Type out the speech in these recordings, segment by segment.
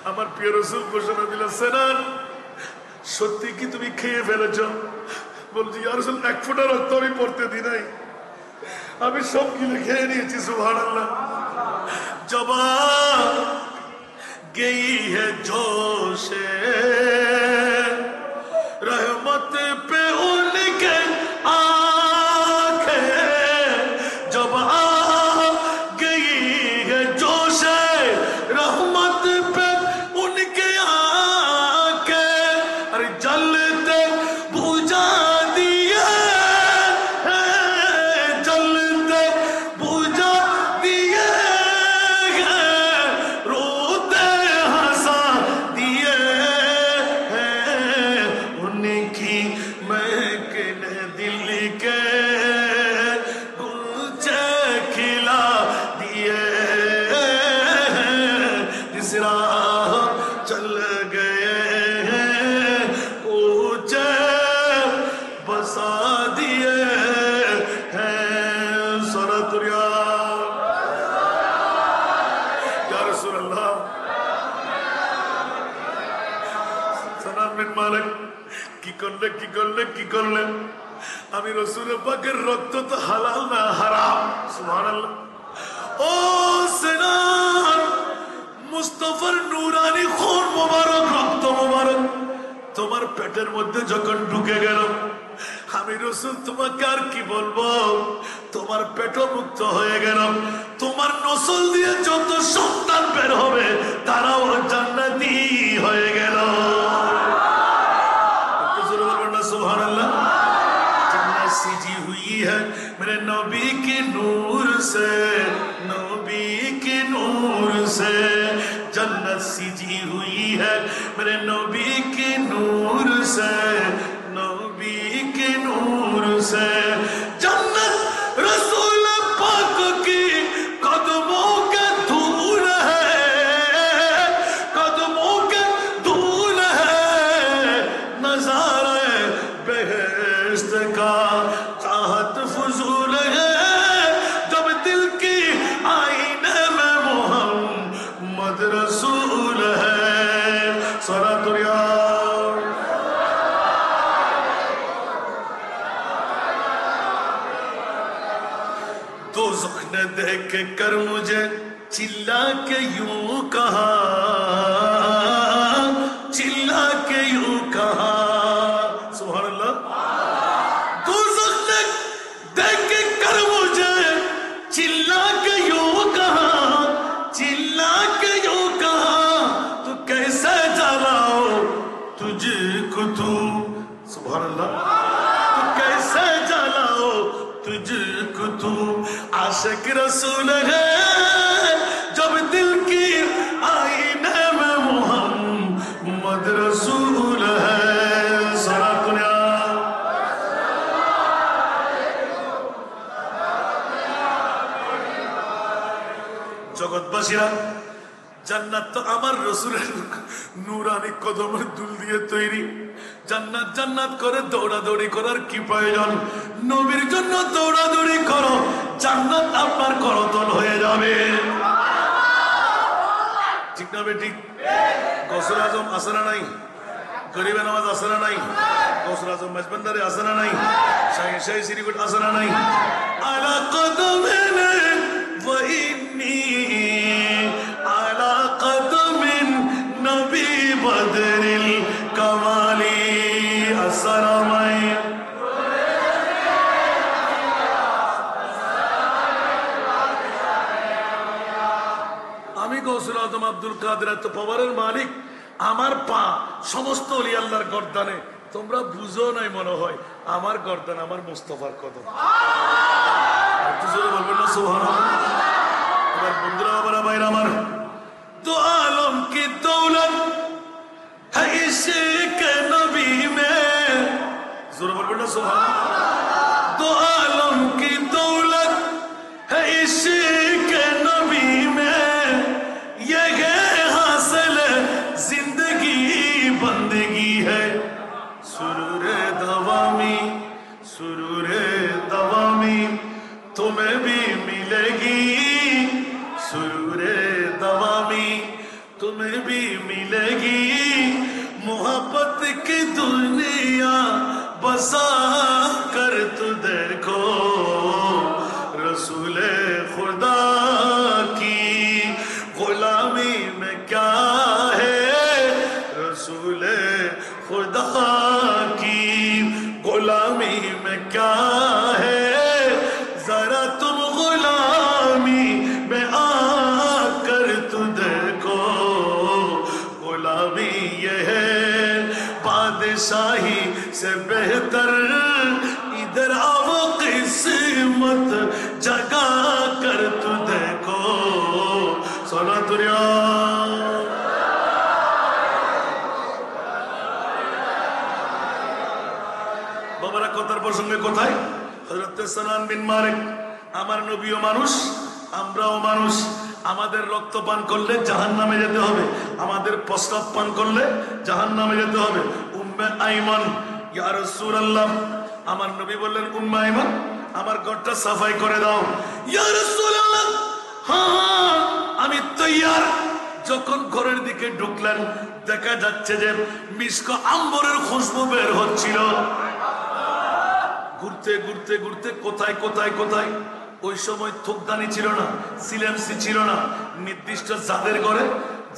আমার প্রিয় রাসূল ঘোষণা দিলেন, সিনান সত্যি কি তুমি খেয়ে ফেলেছ? বলছি ইয়া রাসূল, এক ফোঁটা রক্ত আমি পড়তে দিই নাই, আমি সব গিলে খেয়ে নিয়েছি। সুবহানাল্লাহ। জবান গई है जोशे रहमत पे उनके आंखें, जब आ गई है जोशे रहमत पे उनके आंखें, अरे जलते बुझा दिए, जलते बुझा दिए, रोते हंसा दिए, उनकी महकिन दिल के गुलचे खिला दिए, जिस राह चल गए हैं ऊंचे बसा दिए हैं। सरतुरिया या रसूल अल्लाह। सनान बिन मालिक কি করলে কি করলে কি করলেন? আমি রাসূল পাকের রক্ত তো হালাল না হারাম। সুবহানাল্লাহ। ও সিনান, মুস্তাফার নূরানি খুন মোবারক, রক্ত মোবারক তোমার পেটের মধ্যে যখন ঢুকে গেল, আমি রাসূল তোমাকে আর কি বলবো, তোমার পেট মুক্ত হয়ে গেল। তোমার নসল দিয়ে যত সন্তান বের হবে তারাও জান্নাতি হয়ে গেল। सुबहानअल्लाह। जन्नत सजी हुई है मेरे नबी के नूर से, नबी के नूर से जन्नत सजी हुई है मेरे नबी के नूर से, नबी के नूर से। जन्नत रसूल पाक की कदमों के धूल है, कदमों के धूल है, नजारा बेहश्त का चाहत फजूल है, जब दिल की आईने में मोहम्मद रसूल है। सलातुल्लाह। दोज़ख ने देख कर मुझे चिल्ला के यूं कहा, चिल्ला के यूं कहा। सुभानअल्लाह। दोज़ख ने देख कर मुझे चिल्ला के यूं कहा, चिल्ला के यूं कहा, तू कैसे जलाओ तुझको तू। सुभानअल्लाह। तू कैसे जलाओ तुझको तू, आशिक रसूल है जब दिल की आईने में मोहम्मद रसूल है। জগৎবাসীরা, জান্নাত তো আমার রাসূলের নূরানি কদমের দুল দিয়ে তৈরি। জান্নাত জান্নাত করে দৌড়াদৌড়ি করার কি প্রয়োজন? নবীর জন্য দৌড়াদৌড়ি করো, জান্নাত আপনার করতল হয়ে যাবে। ঠিক না বেটি? গৌসুল আজম আছে না নাই? গরিবে নামাজ আছে না নাই? গৌসুল আজম মাঝবান্ডারে আছে না নাই? শাহী শাহী শ্রীকুট আছে না নাই? আলা কদমিন ওয়া ইন্নী আলা কদমিন নবী বদরিল কামালি। আসসালামু আলাইকুম। আমি গৌসুল আজম আব্দুল কাদের এত পাওয়ারের মালিক, আমার পা সমস্ত ওলি আল্লাহর গর্দানে। তোমরা বুঝো নাই মনে হয়, আমার গর্দান আমার মুস্তাফার কদম। বলবেন না সুবহানাল্লাহ? এবার বন্ধুরা, আমার ভাইরা আমার, দো আলম কি দৌলত है इश्क नबी में। जोर बलবেন না सुबहानअल्लाह? दो आलम की दौलत है इश्क नबी में, ये हासिल जिंदगी बंदगी है। सुरूरे दवामी, सुरूरे दवामी तुम्हें भी मिलेगी, सुरूरे दवामी तुम्हें भी मिलेगी मोहब्बत की दुनिया बसा कर तू देखो रसूले खुदा की गुलामी में क्या है रसूले खुदा की गुलामी में क्या है जरा तुम गुलामी में आकर तू देखो गुलामी ये है बादशाही से बेहतर इधर आओ किस्मत जगा कर तू देखो सोना तुरिया বাবারা কথার প্রসঙ্গে কোথায় হযরত সানান বিন মালিক আমার নবীও মানুষ আমরাও মানুষ আমাদের রক্ত পান করলে জাহান্নামে যেতে হবে আমাদের প্রস্রাব পান করলে জাহান্নামে যেতে হবে উম্মে আইমান ইয়া রাসূলুল্লাহ আমার নবী বললেন উম্মে আইমান আমার ঘরটা সাফাই করে দাও ইয়া রাসূলুল্লাহ হ্যাঁ আমি তৈয়ার যখন ঘরের দিকে ঢুকলেন দেখা যাচ্ছে যে মিস্ক আম্বরের খুশবু বের হচ্ছিল ঘুরতে ঘুরতে ঘুরতে কোথায় কোথায় কোথায় ওই সময় থোকদানি ছিল না সিলেন্সি ছিল না নির্দিষ্ট জাদের ঘরে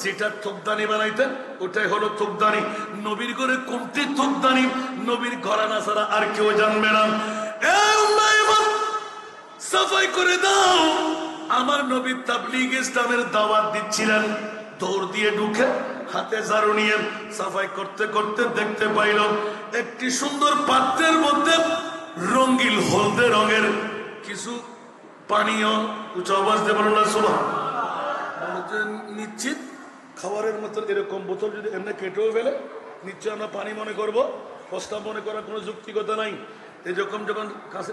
যেটা থোকদানি বানাইতেন ওটাই হলো থোকদানি নবীর ঘরে কোনটি থোকদানি নবীর ঘরানা ছাড়া আর কেউ জানবে না সাফাই করে দাও আমার নবী তাবলীগ ইসলামের দাওয়াত দিচ্ছিলেন দৌড় দিয়ে ঢুকে হাতে ঝাড়ু নিয়ে সাফাই করতে করতে দেখতে পাইল একটি সুন্দর পাত্রের মধ্যে রঙিন হলদে রঙের কিছু পানীয় উচ্চ আওয়াজ দিয়ে বলুন না সুবহান নিশ্চিত খাবারের মতো এরকম বোতল যদি এমনি কেটেও ফেলে নিশ্চয় আমরা পানি মনে করবো প্রস্তাব মনে করার কোনো যুক্তিকতা নাই এরকম যখন কাছে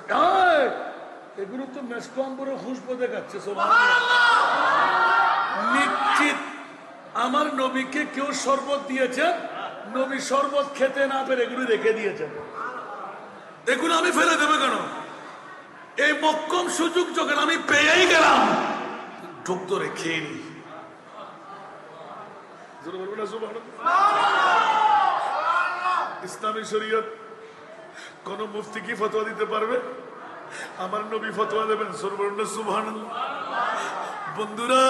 এগুলো তো মেসকম্বরের খুশবু দেখাচ্ছে নিশ্চিত আমার নবীকে কেউ শরবত দিয়েছে নবী শরবত খেতে না পেরে এগুলো রেখে দিয়েছেন এগুলো আমি ফেলে দেবে কেন এই মক্কম সুযোগ যখন আমি পেয়েই গেলাম ঢুক ধরে খেয়ে নি ইসলামী শরীয়ত কোন মুফতি কি ফতোয়া দিতে পারবে আমার নবী ফতোয়া দেবেন সুবহানাল্লাহ বন্ধুরা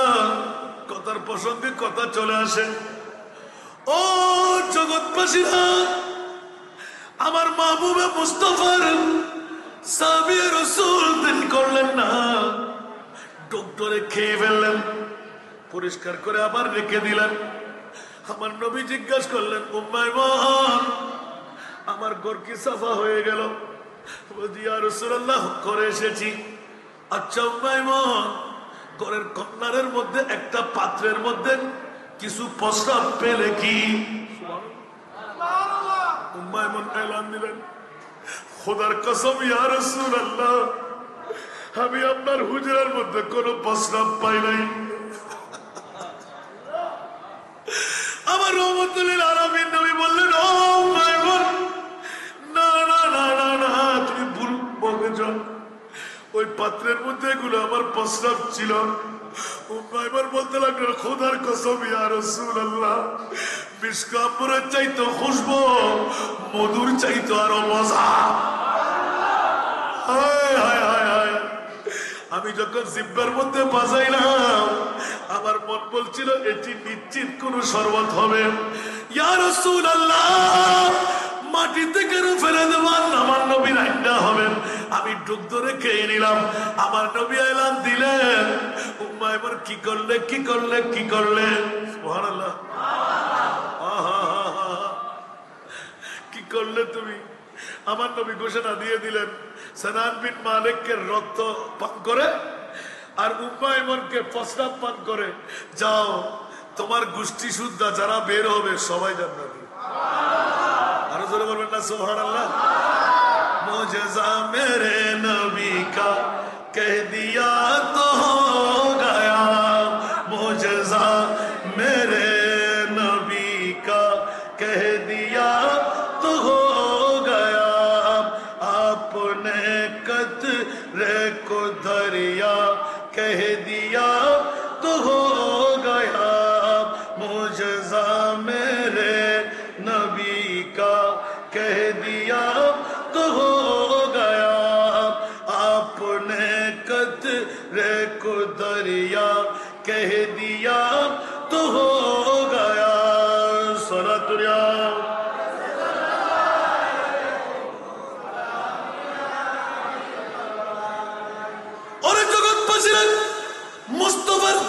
কথার প্রসঙ্গে কথা চলে আসে ও জগৎবাসীরা আমার মাহবুবে মুস্তাফার সাহাবী রাসূল দেরি করলেন না ডক্টরে খেয়ে ফেললেন পরিষ্কার করে আবার রেখে দিলেন আমার নবী জিজ্ঞাসা করলেন উম্মে আইমান আমার ঘর কি সাফা হয়ে গেল বলছি ইয়া রাসূলুল্লাহ করে এসেছি আচ্ছা উম্মে আইমান ঘরের কর্নারের মধ্যে একটা পাত্রের মধ্যে কিছু প্রস্রাব পেলে কি সুবহানাল্লাহ উম্মে আইমান এলান দিলেন খোদার কসম ইয়া রাসূলুল্লাহ আমি আপনার হুজরার মধ্যে কোনো প্রস্রাব পাই নাই আমার রহমতুল আলামিন নবী বললেন ও মাইমুন না না না না না তুমি ভুল বলেছ ওই পাত্রের মধ্যে এগুলো আমার প্রস্রাব ছিল মাইমুন বলতে লাগলেন খোদার কসম ইয়া রাসূলুল্লাহ মিশক আম্বরের চাইতো খুশবু মধুর চাইতো আরো মজা হায় হায় হায় হায় আমি যখন জিব্বার মধ্যে বাজাইলাম আমার মন বলছিল এটি নিশ্চিত কোন শরবত হবে ইয়া রাসূলুল্লাহ মাটিতে কেন ফেলে দেবেন আমার নবী রান্না হবেন আমি ডুব ধরে খেয়ে নিলাম আমার নবী এলান দিলেন উম্মে আইমান কি করলে কি করলে কি করলে সুবহানাল্লাহ কি করলে তুমি আমার নবী ঘোষণা দিয়ে দিলেন সানান বিন মালিকের রক্ত পান করে আর উম্মে আইমানকে প্রস্রাব পান করে যাও তোমার গোষ্ঠী শুদ্ধা যারা বের হবে সবাই জান্নাতি আরো জোরে বলবেন না সুবহানাল্লাহ মুজেজা মেরে নবী কা কহ দিয়া তো হো গয়া মুজেজা মেরে নবী কা কহ দিয়া তো হো গয়া আপনে कतरे को दरिया कह दिया तो हो गया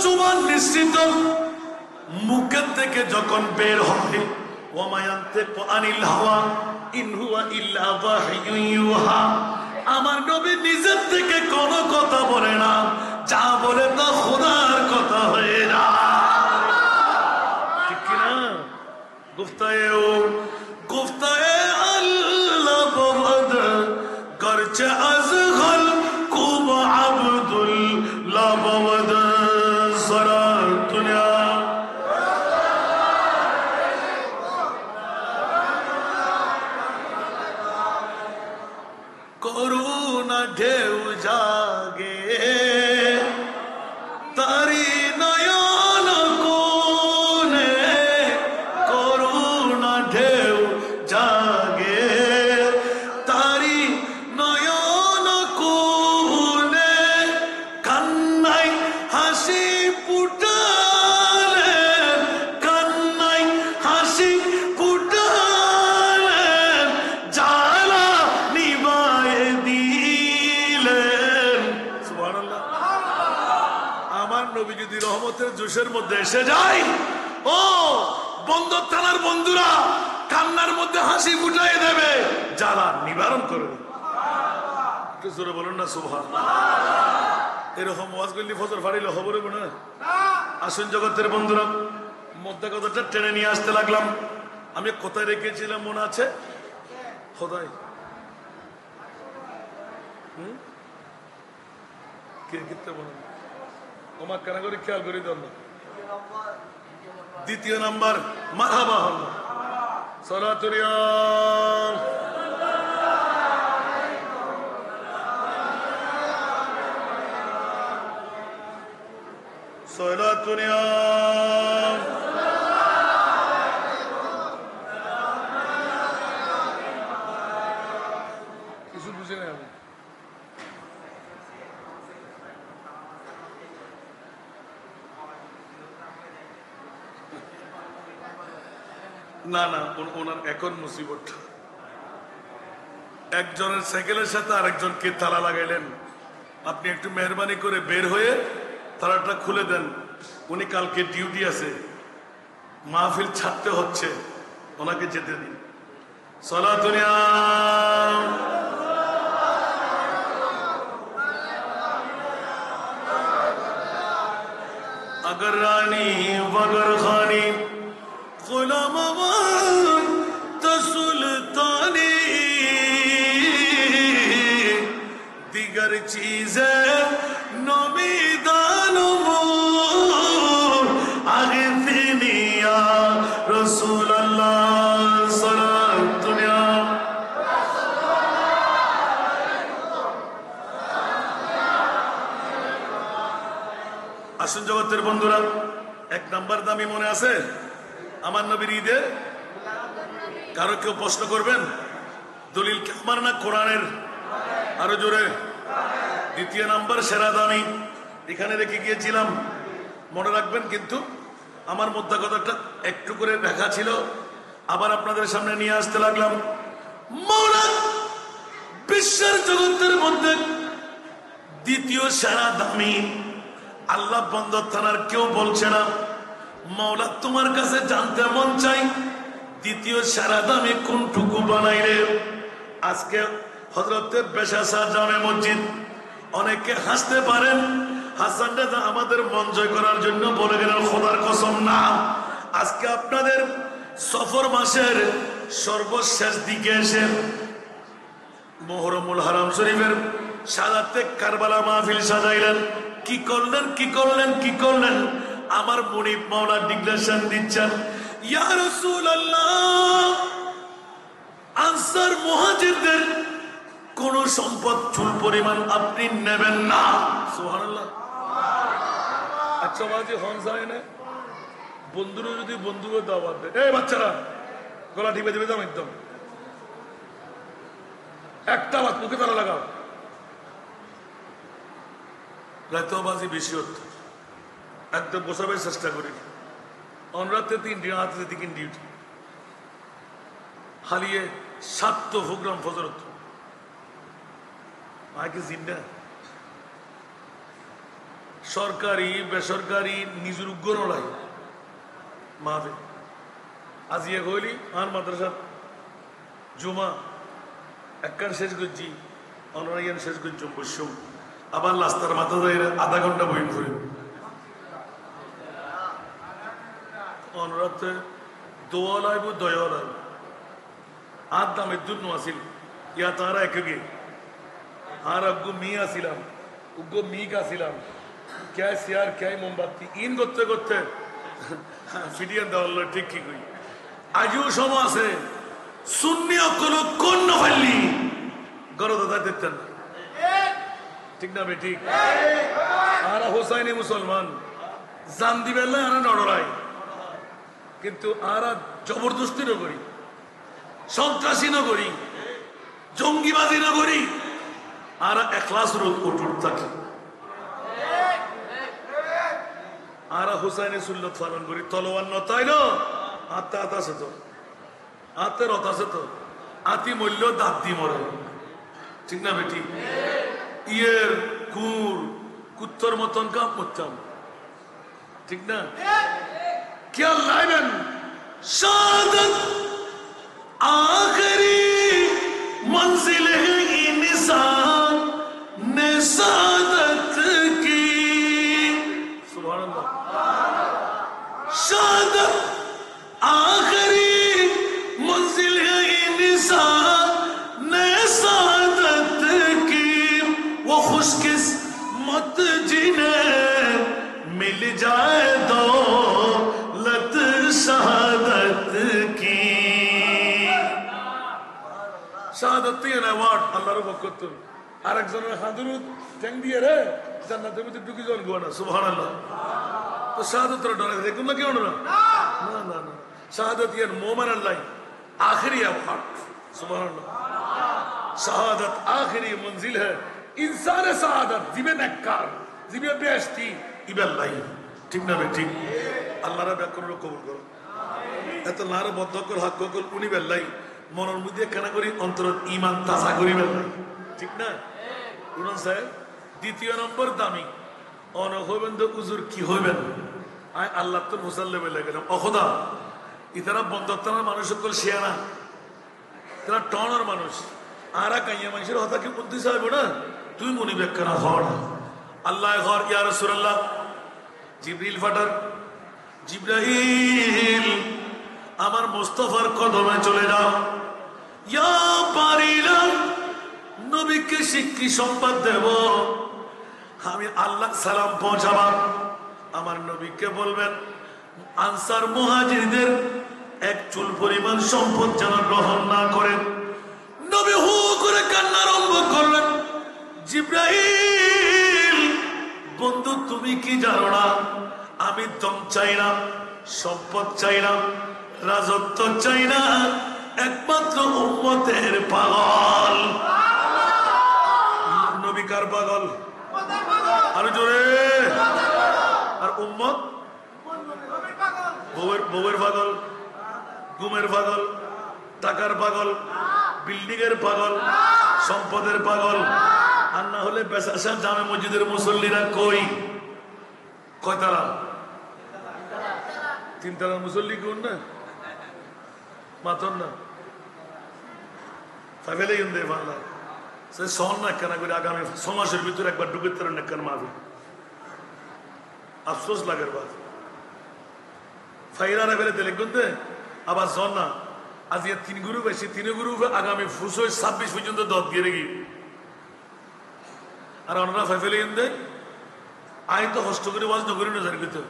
জুবান নিশ্চিত মুখের থেকে যখন বের হয় ওয়া ইয়ানতিকু আনিল হাওয়া ইন হুয়া ইল্লা ওয়াহয়ুন ইউহা আমার নবী নিজের থেকে কোনো কথা বলে না যা বলে তা খোদার কথা হয়ে না ঠিক কি না গুফতায়ে আল্লাহ বাদ করছে আজগল কুব আব্দুল্লাহ বাদ সারা দুনিয়া করুণা ঢেউ জাগে তারি নয়ন কোণে করুণা ঢেউ জাগে তারি নয়ন কোণে কান্নাই হাসি ফুটালে কান্নাই হাসি ফুটালে জ্বালা নিবায়ে দিলেন সুবহানাল্লাহ আমার নবী যদি রহমতের জোশের মধ্যে এসে যায় ও বন্দর থানার বন্ধুরা কান্নার মধ্যে হাসি ফুটাই দেবে জ্বালা নিবারণ করে দেবে একটু জোরে বলুন না সুবহানাল্লাহ এরকম ওয়াজ করলে ফজর ফাড়িলে খবরে মনে হয় আসুন জগতের বন্ধুরা মধ্যে কথাটা টেনে নিয়ে আসতে লাগলাম আমি কোথায় রেখেছিলাম মনে আছে কোথায় কে কিতে মনে আমার কেন করে খেয়াল করি দেন না দ্বিতীয় নাম্বার মারহাবা হল সালাতুরিয়া সালাতুরিয়া কিছু বুঝে না আমি না না ওনার এখন মুসিবত একজনের সাইকেলের সাথে আরেকজনকে তালা লাগাইলেন আপনি একটু মেহরবানি করে বের হয়ে তালাটা খুলে দেন উনি কালকে ডিউটি আছে মাহফিল ছাড়তে হচ্ছে ওনাকে যেতে দিন সালাতুনিয়া अगर रानी वगर खानी गुलाम तो सुल्तानी दिगर चीजें नमीदान आगे दिनिया रसूल अल्लाह सलाम दुनिया আসুন জগতের বন্ধুরা এক নাম্বার দামি মনে আছে আমার নবীর ঈদে কারো কেউ প্রশ্ন করবেন দলিল কি আমার না কোরআনের আরো জোরে দ্বিতীয় নাম্বার সেরা দামি এখানে রেখে গিয়েছিলাম মনে রাখবেন কিন্তু আমার মধ্যে কথাটা একটু করে লেখা ছিল আবার আপনাদের সামনে নিয়ে আসতে লাগলাম মৌলা বিশ্বের জগতের মধ্যে দ্বিতীয় সেরা দামি আল্লাহ বন্দর থানার কেউ বলছে না মৌলা তোমার কাছে জানতে মন চাই দ্বিতীয় সেরা দামি কোনটুকু বানাইলে আজকে হযরতে বেশাসা জামে মসজিদ অনেকে হাসতে পারেন হাসান রাজা আমাদের মন জয় করার জন্য বলে গেলেন খোদার কসম না আজকে আপনাদের সফর মাসের সর্বশেষ দিকে এসে মুহররমুল হারাম শরীফের সাদাতে কারবালা মাহফিল সাজাইলেন কি করলেন কি করলেন কি করলেন আমার মুনিব মাওলা ডিক্লারেশন দিচ্ছেন ইয়া রাসূলুল্লাহ আনসার মুহাজিরদের কোন সম্পদ চুল পরিমাণ আপনি নেবেন না সুবহানাল্লাহ আচ্ছা বাজি হন যায় না বন্ধুরা যদি বন্ধুকে দাওয়াত দেয় এই বাচ্চারা গলা টিপে দিবে দাও একদম একটা বাত মুখে তালা লাগাও রাতবাজি বেশি হতো একদম বসাবার চেষ্টা করি অনরাতে 3 রাতে 3 ডিউটি হালিয়ে 7 প্রোগ্রাম ফজর হতো আগে জিন্দা সরকারি বেসরকারি নিজের উগ্র নড়াই মাহফে আজিয়া কইলি আর মাদ্রাসা জুমা একখান শেষ করছি অনারাইয়ান শেষ করছি বসুম আবার লাস্তার মাথা যাই আধা ঘন্টা বই করি অনুরাতে দোয়া লাইব দয়া লাইব আর দামের দুধ আসিল ইয়া তারা একে আর আগ্গু মি আসিলাম উগ্গো মিক আসিলাম ক্যা সিয়ার ক্যাই মোমবাতি ইন করতে করতে ফিডিয়ান দেওয়াল ঠিক কি কই আজও সময় আছে সুন্নি অকল কোন নফালি গরো দাদা দেখতেন ঠিক না বে ঠিক আর হোসাইনি মুসলমান জান দিবেন না আর নড়রাই কিন্তু আর জবরদস্তি ন করি সন্ত্রাসী ন করি জঙ্গিবাজি ন করি আর এখলাস অটুট থাকি আর হুসাইনের সুন্নত পালন করি তলোয়ার নতাই ন আত্মা আত আছে তো আত্মের রথ আছে তো আতি মূল্য দাঁত দি মরে ঠিক না বেটি ইয়ের কুর কুত্তর মতন কাপ করতাম ঠিক না क्या लाइबन शादत आखिरी मंजिल है इंसान ने सादत की सुभान अल्लाह शादत आखिरी मंजिल है इंसान ने सादत की वो खुशकिस्मत जिन्हें मिल जाए दो शहादत की शहादत अवार्ड আল্লাহর বরকত আরেকজনের হাদুরুত ঠ্যাং দিয়ে রে জান্নাতের ভিতরে ঢুকে যান গোনা সুবহানাল্লাহ তো শাহাদাতের ডরে দেখুন না কেউ না না না না শাহাদাত ইয়ার মোমেন আল্লাহ आखिरी अवार्ड सुबहानअल्लाह शहादत आखिरी मंजिल है इंसान शहादत जिबे नक्कार जिबे बेइज्जती इबल्लाह ঠিক না বে ঠিক আল্লাহর ব্যাকরণ কবুল করো এত নার বদ্ধকল হক কল উনি বেল্লাই মনের মধ্যে কেনা করি অন্তর ঈমান তাজা করি বেল্লাই ঠিক না উনান সাহেব দ্বিতীয় নম্বর দামি অন হইবেন তো উজুর কি হইবেন আই আল্লাহ তো মুসাল্লে বেলা গেলাম অখদা ইতারা বন্ধত্বর মানুষ সকল শেয়ানা তারা টনের মানুষ আরা কাইয়া মানুষের হতা কি বুদ্ধি চাইব না তুই মনি ব্যাখ্যা হর আল্লাহ হর ইয়া রাসূলুল্লাহ জিবরিল ফাটার জিব্রাইল আমার মুস্তাফার কদমে চলে যাও ইয়া পারিলা নবীকে শিক্ষি সংবাদ দেব আমি আল্লাহ সালাম পৌঁছাবো আমার নবীকে বলবেন আনসার মুহাজিরদের এক চুল পরিমাণ সম্পদ যেন গ্রহণ না করেন নবী হু করে কান্না আরম্ভ করলেন জিব্রাইল বন্ধু তুমি কি জানো না আমি দম চাই না সম্পদ চাই না রাজত্ব চাই না একমাত্র উম্মতের পাগল নবী কার পাগল আর জোরে আর উম্মত বউয়ের পাগল ঘুমের পাগল টাকার পাগল বিল্ডিং এর পাগল সম্পদের পাগল আর না হলে বেশাশা জামে মসজিদের মুসল্লিরা কই কয়তারা তিনতলার মুসল্লি কোন না মাতন না ফেলেই দে বাংলা সে সন না কেনা করে আগামী 6 মাসের ভিতরে একবার ডুবে তার নেকান মাফি আফসোস লাগের বাদ ফাইরা না ফেলে দিলে গুনতে আবার সন না আজ ইয়ে 3 গুরু বেশি 3 গুরু আগামী 26 পর্যন্ত দত দিয়ে রেখি আর ওনারা ফেলেই দে আই তো হস্ত করে ওয়াজ নগরী না জারি করতে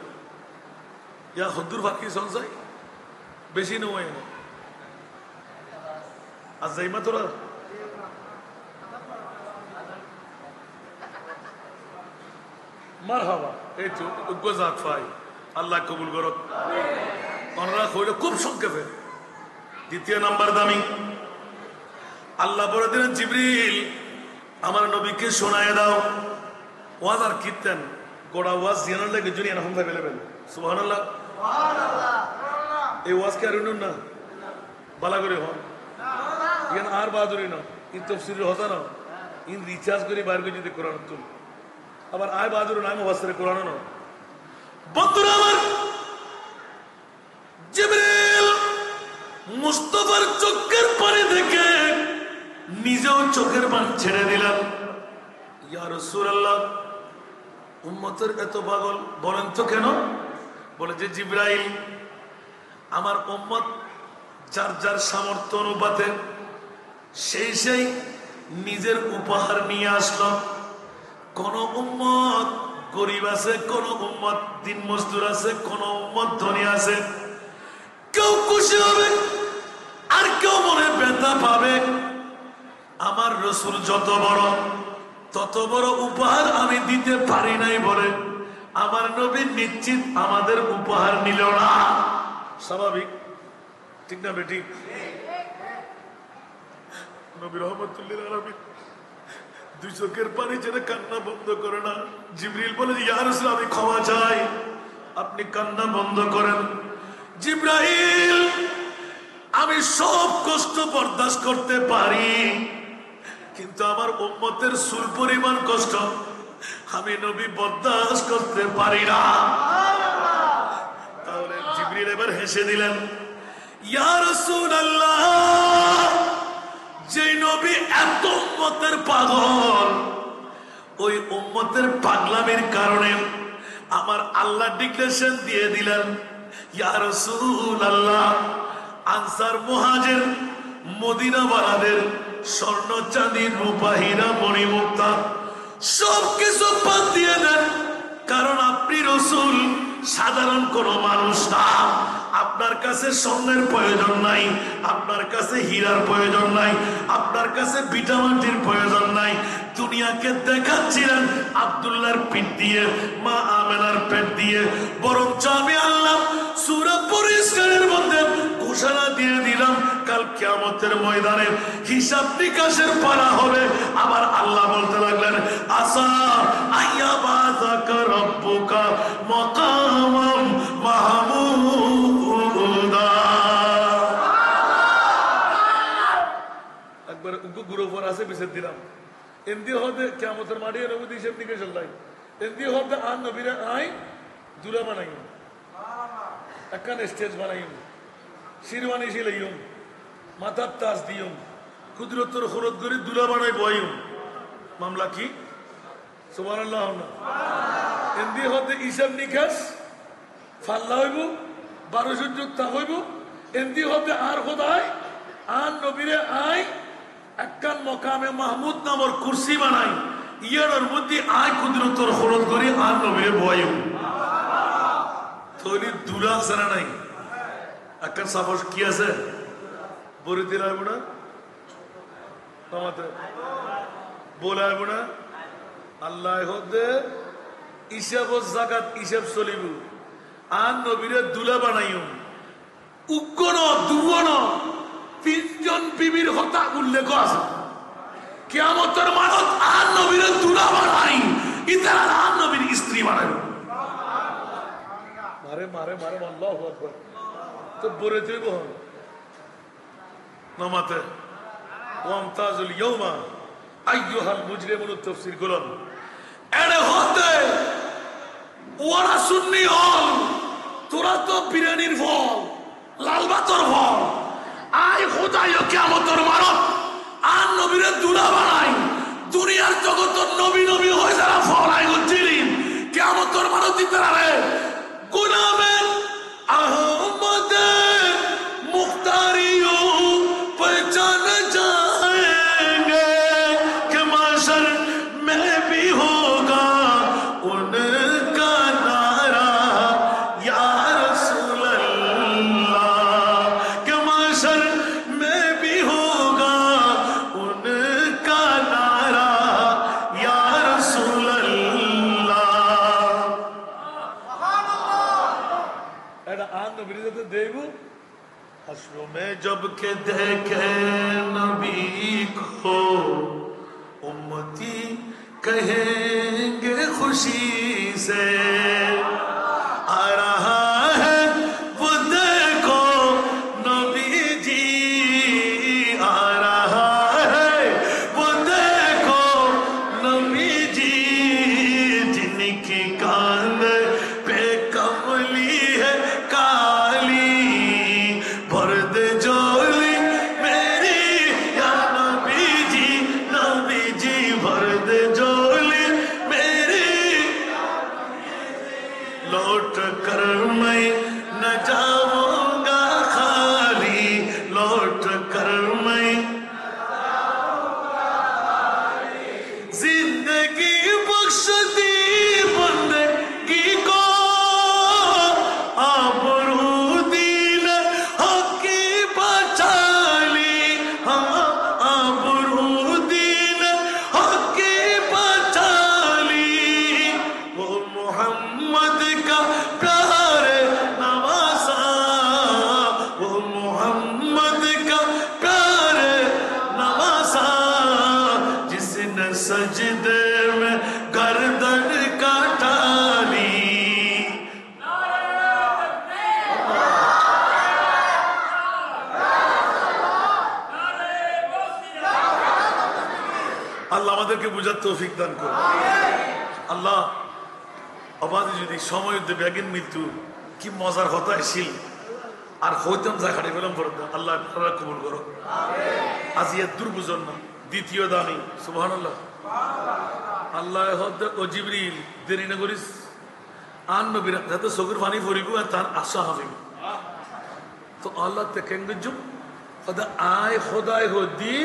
ইয়া হদ্দুর ফাঁকি সংসাই বেশি নয় আজ যাইমা তোরা মারহাবা এই তো উগ্গজাত ফাই আল্লাহ কবুল করুক ওনারা কইল খুব সংক্ষেপে দ্বিতীয় নাম্বার দামি আল্লাহ বলে দিলেন জিবরিল আমার নবীকে শোনায় দাও ওয়াজ আর কীর্তন গোড়া ওয়াজ জিয়ানোর লাগে জুনি এরকম অ্যাভেলেবেল সুবহানাল্লাহ এই ওয়াজ কে আর না বালা করে হন ইয়ান আর বাহাদুরি না ইন তফসির হতা না ইন রিচার্জ করে বাইর করে যদি কোরআন তুল আবার আয় বাহাদুর নাই মুফাসসিরে কোরআন না। বন্ধুরা আমার, জিবরিল মুস্তাফার চোখের পানি দেখে নিজেও চোখের পানি ছেড়ে দিলেন। ইয়া রাসূলুল্লাহ, উম্মতের এত পাগল বলেন তো কেন? বলে যে জিবরাইল, আমার উম্মত যার যার সামর্থ্য অনুপাতে সেই নিজের উপহার নিয়ে আসলো। কোন উম্মত গরিব আছে, কোন উম্মত দিন মজদুর আছে, কোন উম্মত ধনী আছে। কেউ খুশি হবে আর কেউ মনে ব্যথা পাবে। আমার রাসূল যত বড় তত বড় উপহার আমি দিতে পারি নাই বলে আমার নবী নিশ্চিত আমাদের উপহার নিল না। স্বাভাবিক, ঠিক না বেটি? নবী রহমতুল্লিল আলামিন দুই চোখের পানি ছেড়ে কান্না বন্ধ করে না। জিবরিল বলে, ইয়া রাসূল, আমি ক্ষমা চাই, আপনি কান্না বন্ধ করেন। জিবরাইল, আমি সব কষ্ট বরদাস্ত করতে পারি, কিন্তু আমার উম্মতের চুল পরিমাণ কষ্ট আমি নবী বরদাস্ত করতে পারি না। তাহলে জিবরিল এবার হেসে দিলেন, ইয়া রাসূলুল্লাহ, যে নবী এত উম্মতের পাগল, ওই উম্মতের পাগলামির কারণে আমার আল্লাহ ডিক্লেরেশন দিয়ে দিলেন, ইয়া রাসূলুল্লাহ, আনসার মুহাজির মদিনা ওয়ালাদের স্বর্ণ চাঁদি রূপা হীরা মণিমুক্তা সবকিছু বাদ দিয়ে দেন, কারণ আপনি রাসূল সাধারণ কোন মানুষ না। আপনার কাছে স্বর্ণের প্রয়োজন নাই, আপনার কাছে হীরার প্রয়োজন নাই, আপনার কাছে ভিটামাটির প্রয়োজন নাই। দুনিয়াকে দেখাচ্ছিলেন আব্দুল্লাহর পিঠ দিয়ে, মা আমেনার পেট দিয়ে। বরঞ্চ আমি আল্লাহ সূরা পরিষ্কারের মধ্যে ঘোষণা দিয়ে দিলাম, কাল কিয়ামতের ময়দানে হিসাব নিকাশের পালা হবে। আবার আল্লাহ বলতে লাগলেন, আসা আইয়াবাযাকা রাব্বুকা মাকামাম মাহমুদা। একবার উনকো গুরু পর আছে বিছেদ দিলাম। এমদি হতে কিয়ামতের মাঠে নবী হিসাব নিকাশ আল্লাহ এমদি হতে আন নবীরা আই দুলা বানাই, একখান স্টেজ বানাই, শিরওয়ানি সিলাইম, মাথার তাজ দিয়ম, কুদরতের খরচ করে দুলা বানাই বয়াইম। মামলা কি? সুবহানাল্লাহ। এমদি হতে হিসাব নিকাশ ফাল্লা হইব, 1200 যুগ তা হইব। এমদি হতে আর খোদায় আর নবীরে আই একখান মকামে মাহমুদ নামর কুরসি বানাই, ইয়ার মধ্যে আয় কুদরতের খরচ করে আর নবীরে বয়াইম। তৈরি দুলা আছে না নাই? একখান সাপোজ কি আছে? বলে দিলাম না, বলাইব না। আল্লাহ হতে হিসাব জাকাত হিসাব চলিব, আর নবীরে দুলা বানাইম। উগ্গন দুগন 3 জন বিবির কথা উল্লেখ আছে। কিয়ামতের মানত আর নবীরে দুলা বানাই, ইতারা আর নবীর স্ত্রী বানাই। মারে মারে মারে আল্লাহু আকবার। তো বলে দেব নামাতে ওয়ামতাজুল ইয়াউমা আইয়ুহাল মুজরিমুন তাফসীর করুন। এড়ে হতে ওরা সুন্নি হল, তোরা তো বিরিয়ানির ফল, লাল বাতর ফল। আই খোদাই কিয়ামতের মানত আর নবীরে দুলা বানাই। দুনিয়ার জগতের নবী নবী হয়ে যারা ফল আই গছিলেন, কিয়ামতের মানত দিতে রে গুনাহের আহমদ মুখতারিও পহচান जाएंगे कि माशर में भी होगा उनका नारा या रसूल अल्लाह, कि माशर में भी होगा उनका नारा या रसूल अल्लाह। এটা আন নবীর সাথে দেব हश्र में जब के देखे नबी को उम्मती कहेंगे खुशी से आ रहा है वो देखो नबी जी, आ रहा है वो देखो नबी जी আমাদেরকে বুঝার তৌফিক দান করো আল্লাহ আবাদি যদি সময় দেবে একদিন মৃত্যু কি মজার হতো আসিল আর হইতাম যা খাড়ি পেলাম আল্লাহ কবুল করো আজ এর দুর্বুজন না দ্বিতীয় দামি সুবহানাল্লাহ আল্লাহ ও জিবরিল দেরি না করিস আর নবীরা যাতে চোখের পানি পড়িব আর তার আশা হবে তো আল্লাহ তেকেঙ্গজুম আয় খোদায় হদি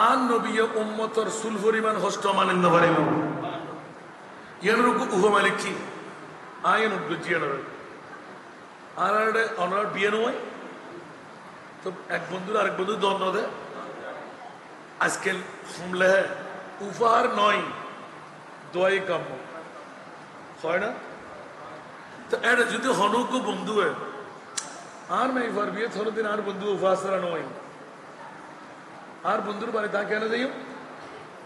আর নবী উম্মতর সুল পরিমাণ হস্ত মানেন না পারিব ইয়ানোর উহ মালিক কি আয়ন উদ্গজিয়ানোর আর ওনার বিয়ে নয় তো এক বন্ধুর আরেক বন্ধু দণ্ড দেয় আজকে শুনলে উপহার নয় দোয়াই কাম্য হয় না তো এটা যদি হনুক বন্ধু হয় আর নাই পারবি থর দিন আর বন্ধু উপহাসরা নয় আর বন্ধুর বাড়ি তা কেন যাই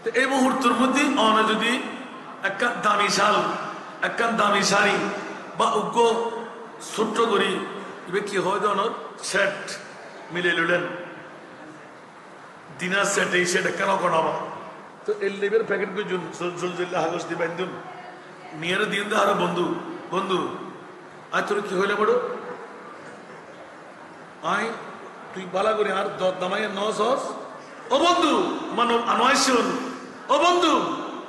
তো এই মুহূর্তের মধ্যে অনে যদি একখান দামি শাল একখান দামি শাড়ি বা উগ্র ছোট্ট করি এবার কি হয় অনর সেট মিলে লুলেন দিনার সেট এই সেট কেন করাবা তো এর লেবের প্যাকেট করে জল হাগজ দিয়ে বান্ধুন নিয়ে দিন দে আরো বন্ধু বন্ধু আজ তোর কি হইলে বড় আই তুই বালা করি আর দামাই নস ও বন্ধু মানব আনোয়াইশন ও বন্ধু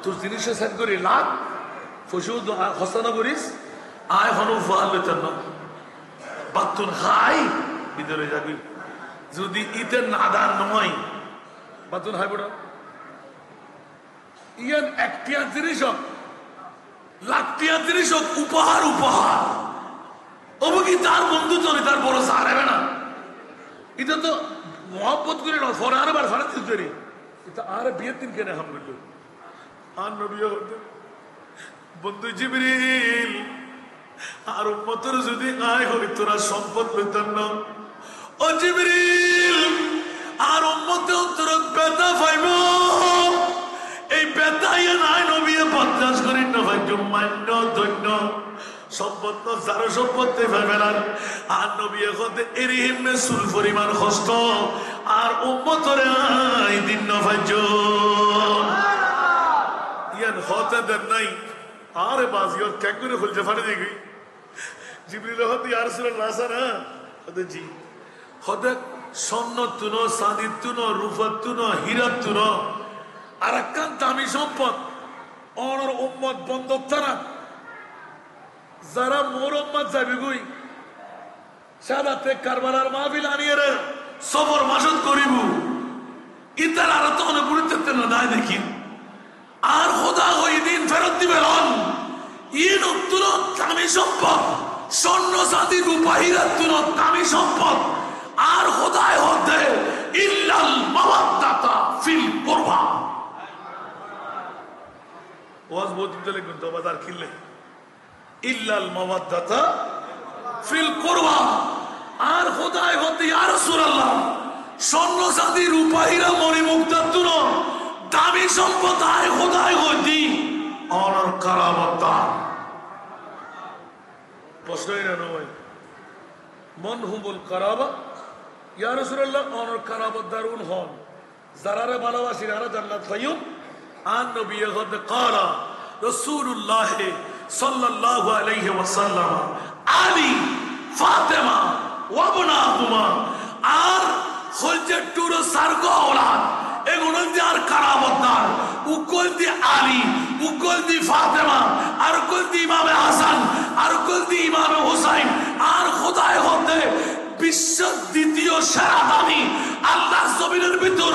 তোর জিনিস সেট করি লাভ ফসু হস্তানা করিস আয় হন ফাল বেতন না বাতুন হাই ভিতরে যাবি যদি ইতে নাদান নয় বাতুন হাই বড় ইয়ান একটিয়া জিনিস হোক লাখটিয়া জিনিস হোক উপহার উপহার অবকি তার বন্ধু চলে তার বড় সারাবে না এটা তো মহব্বত করে না ফরে আরো বার ফারাত তৈরি এটা আর বিয়ের দিন কেন হাম করলো আর নবী বন্ধু জিবরিল আর উম্মতের যদি আয় হই তোরা সম্পদ পেতেন না ও জিবরিল আর উম্মতে তোরা বেতা পাইব এই বেতাইয়া নাই নবী বদলাস করি না ভাই মান্য ধন্য সম্পদ তো যারা সম্পত্তি পাইবেন আর নবী এখন এরিহিমে সুল পরিমাণ কষ্ট আর উম্মতরে আই দিন না ভাইজ ইয়ান হতে দেন নাই আরে বাজি ওর ক্যাক করে খুলছে ফাটে দেখি জিবরিল হতে আর রাসূলুল্লাহ না হতে জি হতে স্বর্ণ তুন চাঁদি তুন রূপত তুন হীরাত তুন আর একখান দামি সম্পদ অনর উম্মত বন্ধক তারা যারা মোর উম্মত যাবি গুই সাদাতে কারবালার মাহফিল আনিয়ে রে সবর মাসুদ করিব ইতার আর তো অনেক গুরুত্ব না দায় দেখি আর খোদা ওই দিন ফেরত দিবে রন ইন তুল দামি সম্পদ স্বর্ণ চাঁদি রূপা হীরা তুল দামি সম্পদ আর খোদায় হতে ইল্লাল মাওয়াদ্দাতা ফিল কুরবা ওয়াজ বলতে লিখুন তো বাজার কিনলে ইল্লাল মাওয়াদ্দাতা ফিল কুরবা আর খোদায় হতে ইয়া রাসূলুল্লাহ স্বর্ণ চাঁদি রূপা হীরা মণি মুক্তা তুল দামি সম্পদ আয় খোদায় হতে অনর কারামতা প্রশ্নই না নয় মন হুমুল কারাবা ইয়া রাসূলুল্লাহ অনর কারাবত দারুন হন যারারে ভালোবাসি যারা জান্নাত পাইও আন নবী হতে ক্বালা রাসূলুল্লাহ সাল্লাল্লাহু আলাইহি ওয়াসাল্লাম আলী ফাতেমা ওয়া ইবনাহুমা আর খলজত টুর সারগো আওলাদ এগুলো দিয়ে আর কারামতদার উকল দি আলী উকল দি ফাতেমা আর উকল দি ইমামে হাসান আর উকল দি ইমামে হুসাইন আর খোদায় হতে বিশ্ব দ্বিতীয় সেরা দামি আল্লাহ জমিনের ভিতর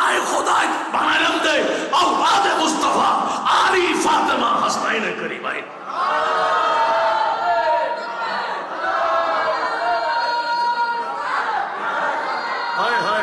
আয় খোদায় বানাইলাম দে আওলাদে মুস্তাফা আলী ফাতেমা হাসনাইন করিমাইন হায় হায়